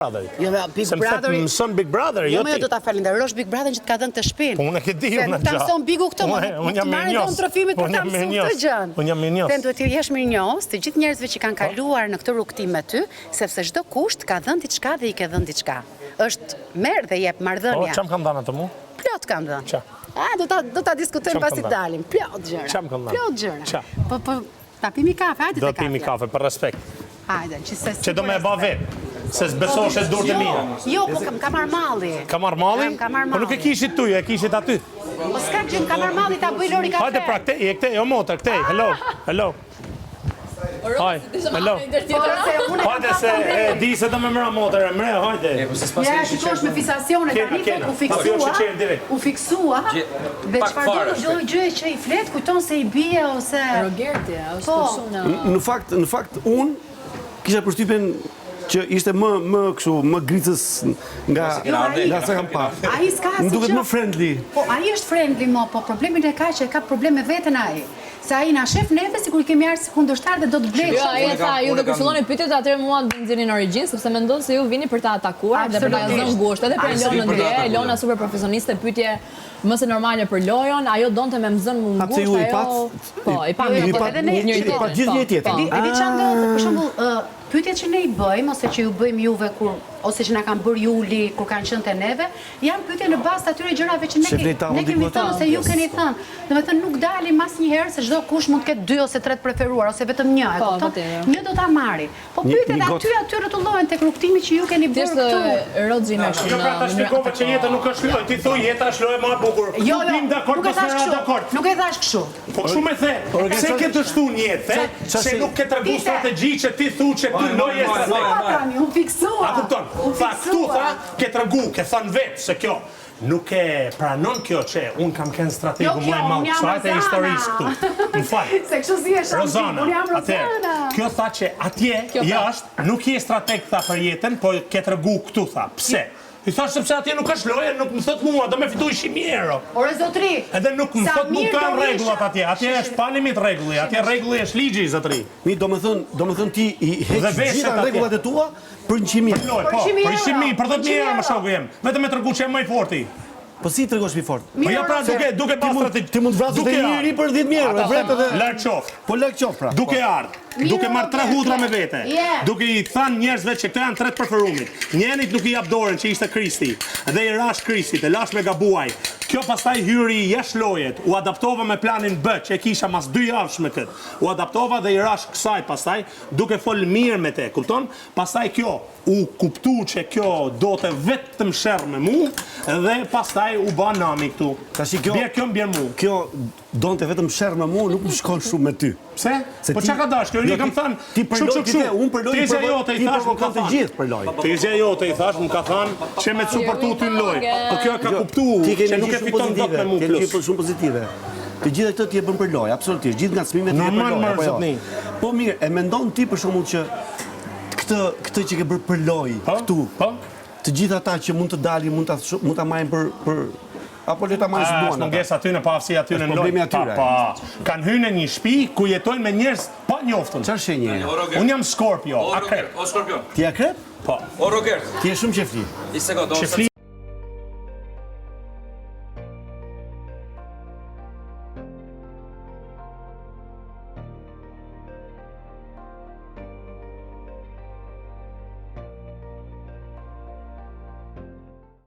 Brother. Jo, Big Brother. Mëson Big Brother, jo më do ta falenderosh Big Brother që të ka dhënë të shtëpinë. Po unë e ke di unë atë. Ta mëson Bigu këtë më. Unë jam mirënjohës. Unë jam mirënjohës. Unë jam mirënjohës. Them duhet të jesh mirënjohës të gjithë njerëzve që kanë kaluar në këtë rrugtim me ty, sepse çdo kusht ka dhënë diçka dhe i ke dhënë diçka. Është merr dhe jep marrëdhënia. Po çam kam dhënë atë mua? Plot kam dhënë. Ça? Do ta diskutojmë pasi dalim. Plot gjëra. Çam kam dhënë? Plot gjëra. Ça? Po ta pimi kafe, hajde te kafe. Do pimi kafe për respekt. Hajde, që do më e bë vetë. Se s'besosh e durët e mia. Jo, po ka marr malli. Ka marr malli? Po nuk e kishit tu, e kishit aty. Po s'ka gjë, ka marr malli ta bëj Lori kafe. Hajde pra këtej, e këtej, jo motor, këtej. Hello. Haj, hello. Hajde se di se do më mëra motor, mëre, hajde. Ja, shikosh me fiksacione tani u fiksua. Dhe çfarë do gjë që i flet kujton se i bie ose Rogerti, ose persona. Në fakt unë kisha përshtypjen që ishte më kështu, më gricës nga sa kam parë. Ai s'ka asgjë. Më duket më friendly. Po ai është friendly mo, po problemin e ka që ka probleme veten ai. Se ai na shef neve sikur i kemi ardhur si kundërshtar dhe do të blej. Jo, ai tha, ju do kërcëlloni pyetjet atëherë mua do nxjerrin origjinë sepse mendon se ju vini për ta atakuar dhe për ta zënë gusht, edhe për Elonën dje, Elona super profesioniste pyetje më se normale për Lojon, ajo donte me më zënë më ngusht ajo. Po, i pa gjithë një tjetër. E di çan do, për shembull, pyetjet që ne i bëjmë ose që ju bëjmë juve kur ose që na kanë bërë Juli kur kanë qenë te neve, janë pyetje në bazë të atyre gjërave që ne kemi thënë ose ju keni thënë. Domethënë nuk dalim asnjëherë se çdo kush mund të ketë 2 ose 3 të preferuar ose vetëm një, e kupton? Një do ta marri. Po pyetjet aty rrotullohen tek rrugtimi që ju keni bërë këtu. Roxhi më shumë. Jo, pra ta shpjegova që jeta nuk është lojë. Ti thuj jeta është lojë më e bukur. Jo, nuk e thash kështu. Nuk e thash kështu. Po kështu më the. Se ke dështu një jetë, se nuk ke tregu strategji që ti thu që ty lojë strategjike. U fiksua. A kupton? Fa këtu tha, ke tregu, ke thënë vetë se kjo nuk e pranon kjo që unë kam kënë strategu më e malë, qërat e historisë këtu. Më falë. Se kështu si e shamë, unë jam Rozana. Kjo tha që atje, jashtë, nuk je strateg tha për jetën, po ke tregu këtu tha. Pse? I thash sepse atje nuk është loje, nuk më thot mua, do me fitu 100.000 euro. Ore zotri. Edhe nuk më thot nuk kanë rregullat atje. Atje është pa limit rregulli, atje rregulli është ligji zotri. Mi do më thënë ti i heq gjitha rregullat e tua për 100.000. Po, për 100.000, për 10.000 euro më shoku jem. Vetëm me tregu që jam më i forti. Po si tregosh mi fort? Po ja pra duke pas strategji. Ti mund vrasësh te njëri për 10.000 euro, vret edhe larg qof. Po larg qof pra. Duke ardh, duke marr 3 hudra me vete. Duke i thënë njerëzve që këto janë 3 preferumit. Njënit nuk i jap dorën që ishte Kristi, dhe i rash Kristit, e lash me gabuaj. Kjo pastaj hyri jashtë lojet, u adaptova me planin B, që e kisha mas 2 javësh me këtë. U adaptova dhe i rash kësaj pastaj, duke fol mirë me te, kupton? Pastaj kjo u kuptu që kjo do të vetëm sherr me mu, dhe pastaj u ba nami këtu. Bjerë kjo m'bjerë mu. Kjo donte vetëm sherr me mu, nuk më shkon shumë me ty. Pse? Po çka ka dash? Kjo kam thënë. Ti përloj, unë përloj. Tezja jote i thash, më ka të gjithë përloj. Tezja jote i thash, më ka thënë që me të suportu ty në lojë. Po kjo ka kuptuar që nuk e fiton dot me mua plus. Ti shumë pozitive. Të gjitha këto ti e bën për lojë, absolutisht. Gjithë ngacmimet ti e bën për lojë. Po mirë, e mendon ti për shkakun që këtë që ke bërë për lojë këtu. Të gjitha ata që mund të dalin, mund ta marrin për apo le ta marrin si duan. Munges aty në pavësi aty në lojë. Kanë hyrë në një shtëpi ku jetojnë me njerëz pa njoftun. Çfarë shenjë? Unë jam Scorpio, akrep. O Scorpio. Ti akrep? Po. O Roger. Ti je shumë qefli. I sekond.